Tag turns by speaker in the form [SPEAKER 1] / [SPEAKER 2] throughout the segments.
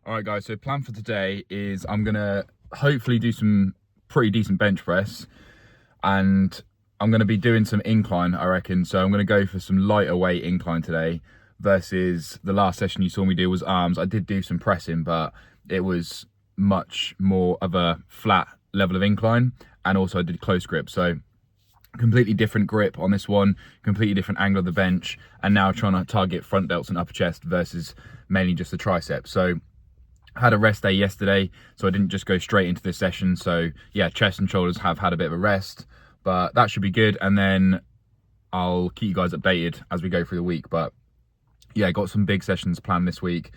[SPEAKER 1] All right, guys, so plan for today is I'm going to hopefully do some pretty decent bench press, and I'm going to be doing some incline, I reckon. So I'm going to go for some lighter weight incline today versus the last session you saw me do was arms. I did do some pressing, but it was much more of a flat level of incline, and also I did close grip. So completely different grip on this one, completely different angle of the bench, and now trying to target front delts and upper chest versus mainly just the tricep. So I had a rest day yesterday, so I didn't just go straight into this session. So yeah, chest and shoulders have had a bit of a rest, but that should be good. And then I'll keep you guys updated as we go through the week. But yeah, got some big sessions planned this week.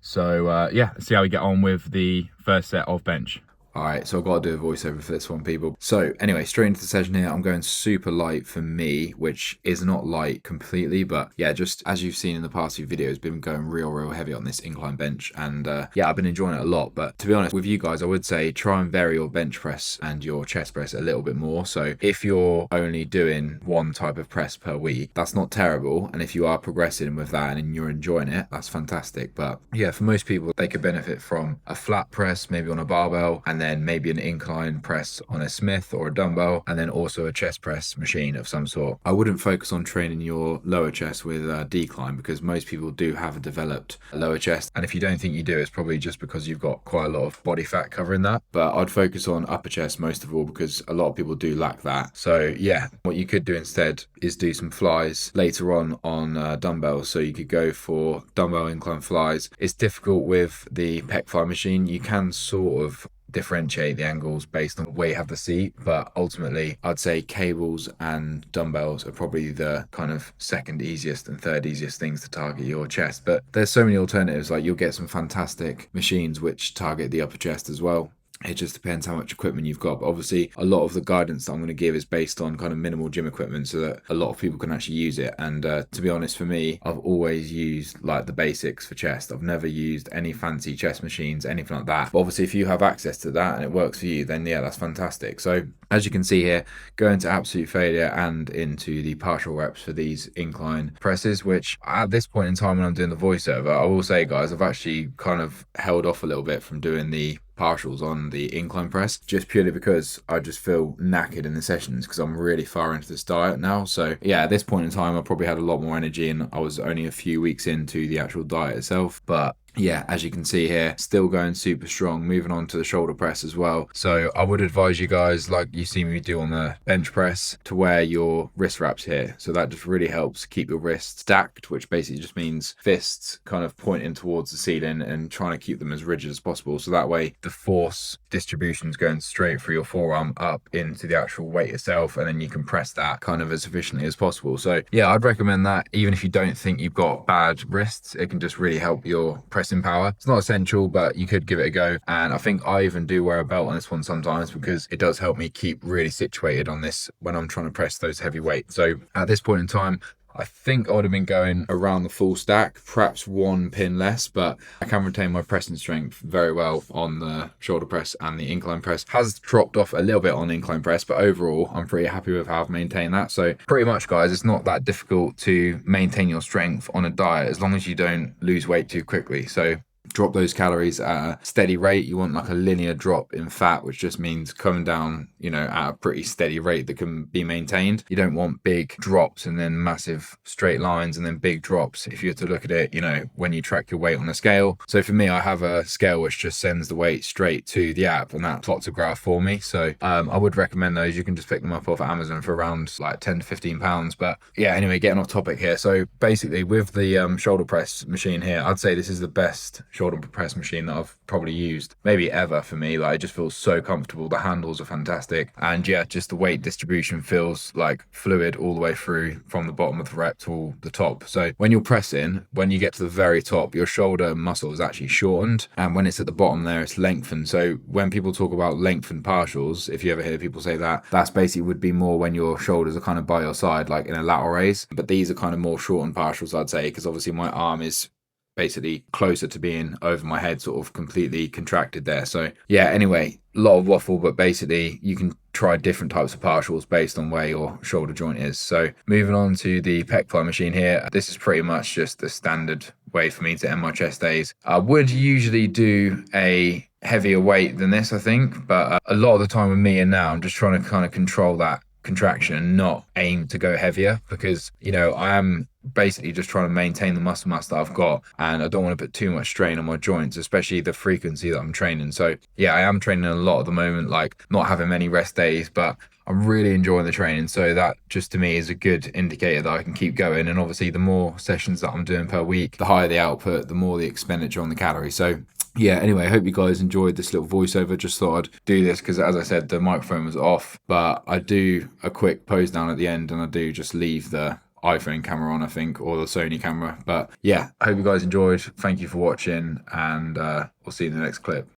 [SPEAKER 1] So yeah, let's see how we get on with the first set of bench.
[SPEAKER 2] All right, so I've got to do a voiceover for this one, people. So anyway, straight into the session here. I'm going super light for me, which is not light completely, but yeah, just as you've seen in the past few videos, been going real heavy on this incline bench, and yeah, I've been enjoying it a lot. But to be honest with you guys, I would say try and vary your bench press and your chest press a little bit more. So if you're only doing one type of press per week, that's not terrible, and if you are progressing with that and you're enjoying it, that's fantastic. But yeah, for most people, they could benefit from a flat press, maybe on a barbell, and then maybe an incline press on a Smith or a dumbbell, and then also a chest press machine of some sort. I wouldn't focus on training your lower chest with a decline, because most people do have a developed lower chest, and if you don't think you do, it's probably just because you've got quite a lot of body fat covering that. But I'd focus on upper chest most of all, because a lot of people do lack that. So yeah, what you could do instead is do some flies later on dumbbells. So you could go for dumbbell incline flies. It's difficult with the pec fly machine. You can sort of differentiate the angles based on where you have the seat, but ultimately I'd say cables and dumbbells are probably the kind of second easiest and third easiest things to target your chest. But there's so many alternatives. Like, you'll get some fantastic machines which target the upper chest as well. It just depends how much equipment you've got. But obviously, a lot of the guidance that I'm going to give is based on kind of minimal gym equipment, so that a lot of people can actually use it. And to be honest, for me, I've always used like the basics for chest. I've never used any fancy chest machines, anything like that. But obviously, if you have access to that and it works for you, then yeah, that's fantastic. So as you can see here, go into absolute failure and into the partial reps for these incline presses, which at this point in time when I'm doing the voiceover, I will say, guys, I've actually kind of held off a little bit from doing the partials on the incline press, just purely because I just feel knackered in the sessions, because I'm really far into this diet now. So yeah, at this point in time, I probably had a lot more energy, and I was only a few weeks into the actual diet itself. But yeah, as you can see here, still going super strong, moving on to the shoulder press as well. So I would advise you guys, like you see me do on the bench press, to wear your wrist wraps here. So that just really helps keep your wrists stacked, which basically just means fists kind of pointing towards the ceiling and trying to keep them as rigid as possible. So that way the force distribution is going straight through your forearm up into the actual weight itself, and then you can press that kind of as efficiently as possible. So yeah, I'd recommend that. Even if you don't think you've got bad wrists, it can just really help your pressing power. It's not essential, but you could give it a go. And I think I even do wear a belt on this one sometimes, because it does help me keep really situated on this when I'm trying to press those heavy weights. So at this point in time, I think I would have been going around the full stack, perhaps one pin less, but I can retain my pressing strength very well on the shoulder press, and the incline press has dropped off a little bit on the incline press, but overall I'm pretty happy with how I've maintained that. So pretty much, guys, it's not that difficult to maintain your strength on a diet as long as you don't lose weight too quickly. So drop those calories at a steady rate. You want like a linear drop in fat, which just means coming down, you know, at a pretty steady rate that can be maintained. You don't want big drops and then massive straight lines and then big drops if you were to look at it, you know, when you track your weight on a scale. So for me, I have a scale which just sends the weight straight to the app, and that plots a graph for me. So I would recommend those. You can just pick them up off Amazon for around like 10 to 15 pounds. But yeah, anyway, getting off topic here. So basically with the shoulder press machine here, I'd say this is the best shoulder press machine that I've probably used maybe ever for me. Like, it just feels so comfortable. The handles are fantastic, and yeah, just the weight distribution feels like fluid all the way through from the bottom of the rep to the top. So when you're pressing, when you get to the very top, your shoulder muscle is actually shortened, and when it's at the bottom there, it's lengthened. So when people talk about lengthened partials, if you ever hear people say that, that's basically would be more when your shoulders are kind of by your side, like in a lateral raise. But these are kind of more shortened partials, I'd say, because obviously my arm is basically closer to being over my head, sort of completely contracted there. So yeah, anyway, a lot of waffle, but basically you can try different types of partials based on where your shoulder joint is. So moving on to the pec fly machine here, this is pretty much just the standard way for me to end my chest days. I would usually do a heavier weight than this, I think, but a lot of the time with me and now I'm just trying to kind of control that contraction and not aim to go heavier, because I am basically just trying to maintain the muscle mass that I've got, and I don't want to put too much strain on my joints, especially the frequency that I'm training. So yeah, I am training a lot at the moment, like not having many rest days, but I'm really enjoying the training. So that just to me is a good indicator that I can keep going. And obviously the more sessions that I'm doing per week, the higher the output, the more the expenditure on the calories. So yeah, anyway, I hope you guys enjoyed this little voiceover. Just thought I'd do this because, as I said, the microphone was off, but I do a quick pose down at the end, and I do just leave the iPhone camera on, I think, or the Sony camera. But yeah, I hope you guys enjoyed. Thank you for watching, and we'll see you in the next clip.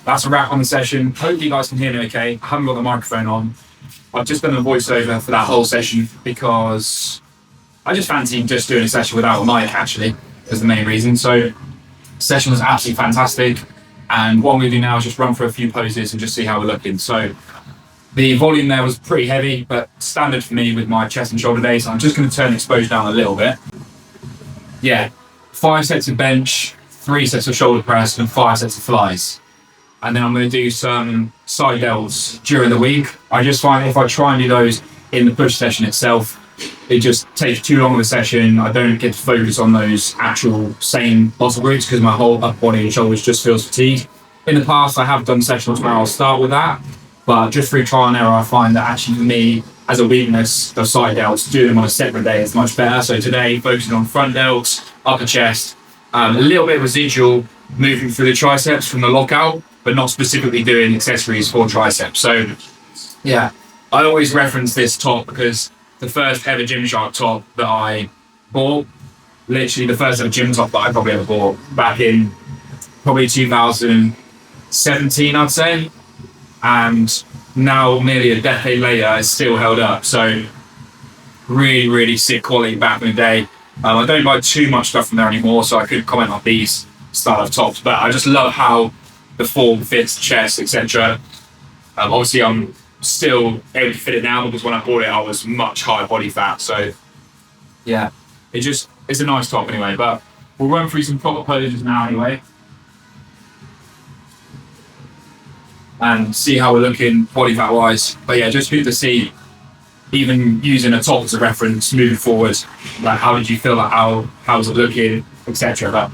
[SPEAKER 3] That's a wrap on the session. Hopefully you guys can hear me okay. I haven't got the microphone on. I've just done a voiceover for that whole session because I just fancied just doing a session without a mic, actually, is the main reason. So session was absolutely fantastic, and what I'm going to do now is just run through a few poses and just see how we're looking. So the volume there was pretty heavy, but standard for me with my chest and shoulder days. I'm just going to turn the exposure down a little bit. Yeah, 5 sets of bench, 3 sets of shoulder press, and 5 sets of flies. And then I'm going to do some side delts during the week. I just find if I try and do those in the push session itself, it just takes too long of a session. I don't get to focus on those actual same muscle groups because my whole upper body and shoulders just feels fatigued. In the past, I have done sessions where I'll start with that, but just through trial and error, I find that actually for me, as a weakness, the side delts, doing them on a separate day is much better. So today, focusing on front delts, upper chest, a little bit of residual moving through the triceps from the lockout, but not specifically doing accessories for triceps. So yeah, I always reference this top because the first ever Gymshark top that I bought, literally the first ever gym top that I probably ever bought back in probably 2017, I'd say. And now nearly a decade later, it's still held up. So really, really sick quality back in the day. I don't buy too much stuff from there anymore, so I couldn't comment on these style of tops, but I just love how the form fits the chest, etc. Obviously, I'm still able to fit it now because when I bought it, I was much higher body fat. So yeah, it's a nice top anyway. But we'll run through some proper poses now anyway, and see how we're looking body fat wise. But yeah, just good to see, even using a top as a reference moving forward, like how did you feel, like how's it looking, etc. But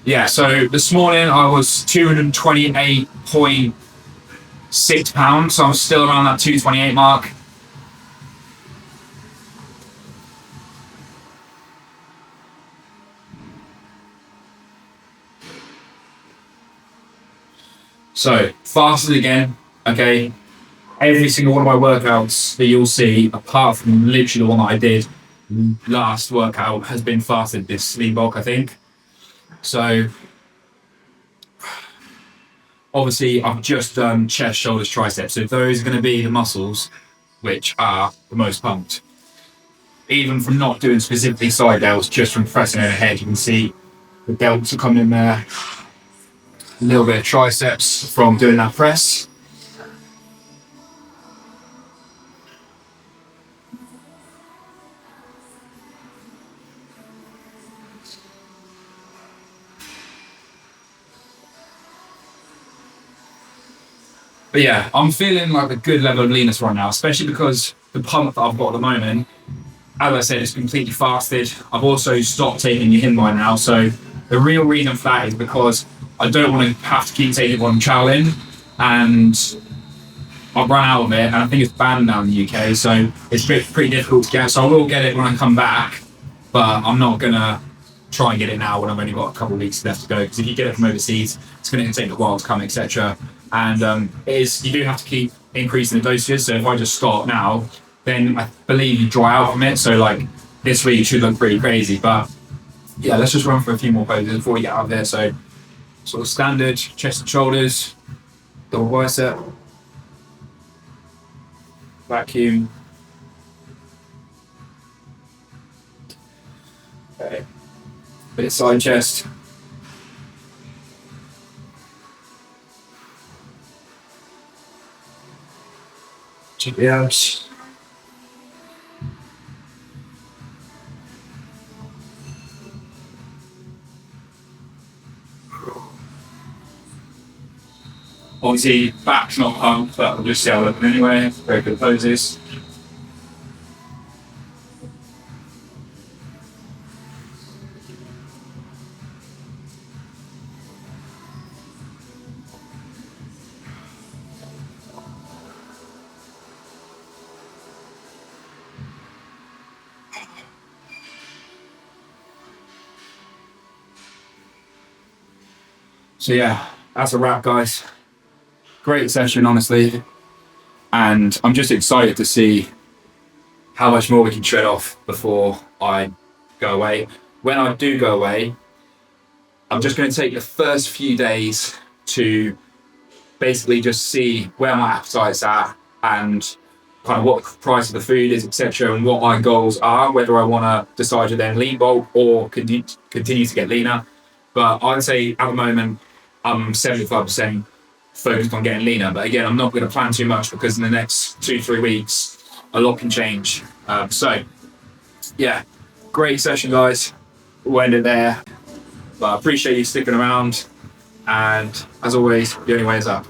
[SPEAKER 3] yeah, so this morning I was 228.6 pounds, so I'm still around that 228 mark. So, fasted again, okay. Every single one of my workouts that you'll see, apart from literally the one that I did last workout, has been fasted this sleeve bulk, I think. So, obviously, I've just done chest, shoulders, triceps. So those are going to be the muscles which are the most pumped. Even from not doing specifically side delts, just from pressing overhead, you can see the delts are coming in there. A little bit of triceps from doing that press. But yeah, I'm feeling like a good level of leanness right now, especially because the pump that I've got at the moment, as I said, it's completely fasted. I've also stopped taking the Hinby now. So the real reason for that is because I don't want to have to keep taking one chowling, and I've run out of it, and I think it's banned now in the UK, so it's pretty difficult to get. So I will get it when I come back, but I'm not gonna try and get it now when I've only got a couple of weeks left to go, because if you get it from overseas, it's going to take a while to come, etc. And you do have to keep increasing the dosages. So if I just start now, then I believe you dry out from it. So like this week should look pretty crazy. But yeah, let's just run for a few more poses before we get out of there. So sort of standard chest and shoulders, double bicep, vacuum. Okay. Bit of side chest. GBFs. Obviously, back's not pumped, but we'll just see how it looks anyway. Very good poses. So yeah, that's a wrap, guys. Great session, honestly. And I'm just excited to see how much more we can shred off before I go away. When I do go away, I'm just going to take the first few days to basically just see where my appetite's at and kind of what the price of the food is, etc., and what my goals are, whether I want to decide to then lean bulk or continue to get leaner. But I'd say at the moment, I'm 75% focused on getting leaner. But again, I'm not going to plan too much because in the next 2-3 weeks, a lot can change. So, yeah, great session, guys. We'll end it there. But I appreciate you sticking around. And as always, the only way is up.